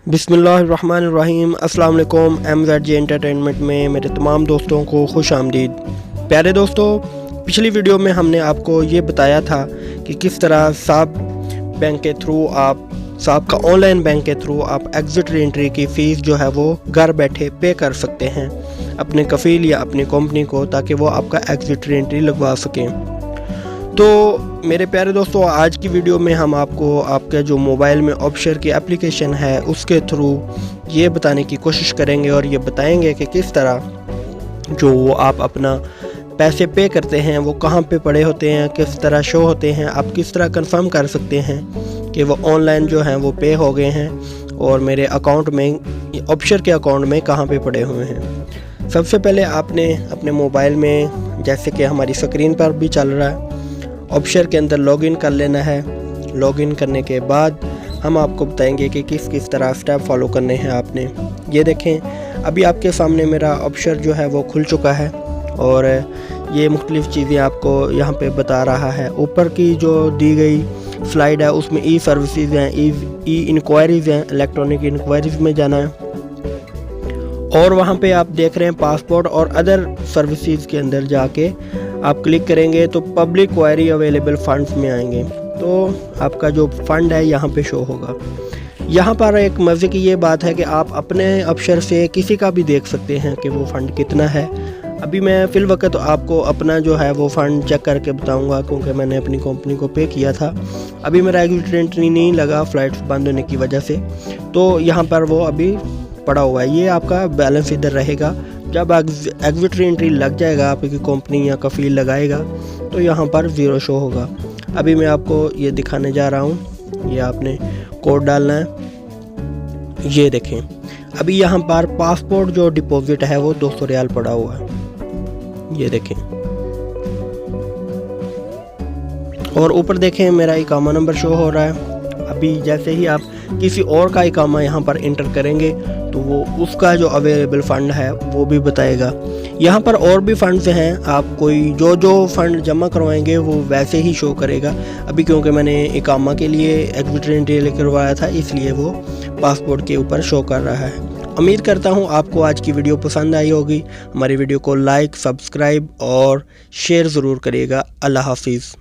बिस्मिल्लाहिर्रहमानिर्रहीम। अस्सलाम वालेकुम। MZJ एंटरटेनमेंट में मेरे तमाम दोस्तों को खुश आमदीद। प्यारे दोस्तों, पिछली वीडियो में हमने आपको ये बताया था कि किस तरह साब बैंक के थ्रू साब का ऑनलाइन बैंक के थ्रू आप एग्ज़िट रीएंट्री की फ़ीस जो है वो घर बैठे पे कर सकते हैं अपने कफ़ील या अपनी कंपनी को, ताकि वो आपका एग्ज़िट रीएंट्री लगवा सकें। तो मेरे प्यारे दोस्तों, आज की वीडियो में हम आपको आपके जो मोबाइल में absher की एप्लीकेशन है उसके थ्रू ये बताने की कोशिश करेंगे और ये बताएंगे कि किस तरह जो आप अपना पैसे पे करते हैं वो कहाँ पे पड़े होते हैं, किस तरह शो होते हैं, आप किस तरह कंफर्म कर सकते हैं कि वो ऑनलाइन जो हैं वो पे हो गए हैं और मेरे अकाउंट में absher के अकाउंट में कहाँ पे पड़े हुए हैं। सबसे पहले आपने अपने मोबाइल में, जैसे कि हमारी स्क्रीन पर भी चल रहा है, absher के अंदर लॉगिन कर लेना है। लॉगिन करने के बाद हम आपको बताएंगे कि किस किस तरह स्टेप फॉलो करने हैं आपने। ये देखें, अभी आपके सामने मेरा absher जो है वो खुल चुका है और ये मुख्तलिफ़ चीज़ें आपको यहाँ पे बता रहा है। ऊपर की जो दी गई स्लाइड है उसमें ई सर्विसेज हैं, ई इंक्वायरीज़ हैं, इलेक्ट्रॉनिक इंक्वायरीज़ में जाना है और वहाँ पे आप देख रहे हैं पासपोर्ट और अदर सर्विसेज के अंदर जाके आप क्लिक करेंगे तो पब्लिक क्वायरी अवेलेबल फ़ंड्स में आएंगे, तो आपका जो फ़ंड है यहाँ पे शो होगा। यहाँ पर एक मज़े की ये बात है कि आप अपने absher से किसी का भी देख सकते हैं कि वो फ़ंड कितना है। अभी मैं फ़िल वक्त आपको अपना जो है वो फ़ंड चेक करके बताऊँगा, क्योंकि मैंने अपनी कंपनी को पे किया था। अभी मेरा एग्ज़िट रीएंट्री नहीं लगा फ़्लाइट्स बंद होने की वजह से, तो यहाँ पर वो अभी पड़ा हुआ है। ये आपका बैलेंस इधर रहेगा। जब एग्ज़िट रीएंट्री लग जाएगा, आपकी कंपनी या कफ़ील लगाएगा, तो यहाँ पर ज़ीरो शो होगा। अभी मैं आपको ये दिखाने जा रहा हूँ। ये आपने कोड डालना है। ये देखें, अभी यहाँ पर पासपोर्ट जो डिपॉजिट है वो 200 रियाल पड़ा हुआ है। ये देखें, और ऊपर देखें मेरा इकामा नंबर शो हो रहा है। अभी जैसे ही आप किसी और का इकामा यहाँ पर इंटर करेंगे तो वो उसका जो अवेलेबल फ़ंड है वो भी बताएगा। यहाँ पर और भी फ़ंड्स हैं, आप कोई जो फ़ंड जमा करवाएंगे वो वैसे ही शो करेगा। अभी क्योंकि मैंने इकामा के लिए एग्ज़िट रीएंट्री करवाया था, इसलिए वो पासपोर्ट के ऊपर शो कर रहा है। उम्मीद करता हूँ आपको आज की वीडियो पसंद आई होगी। हमारी वीडियो को लाइक, सब्सक्राइब और शेयर ज़रूर करिएगा। अल्लाह हाफिज़।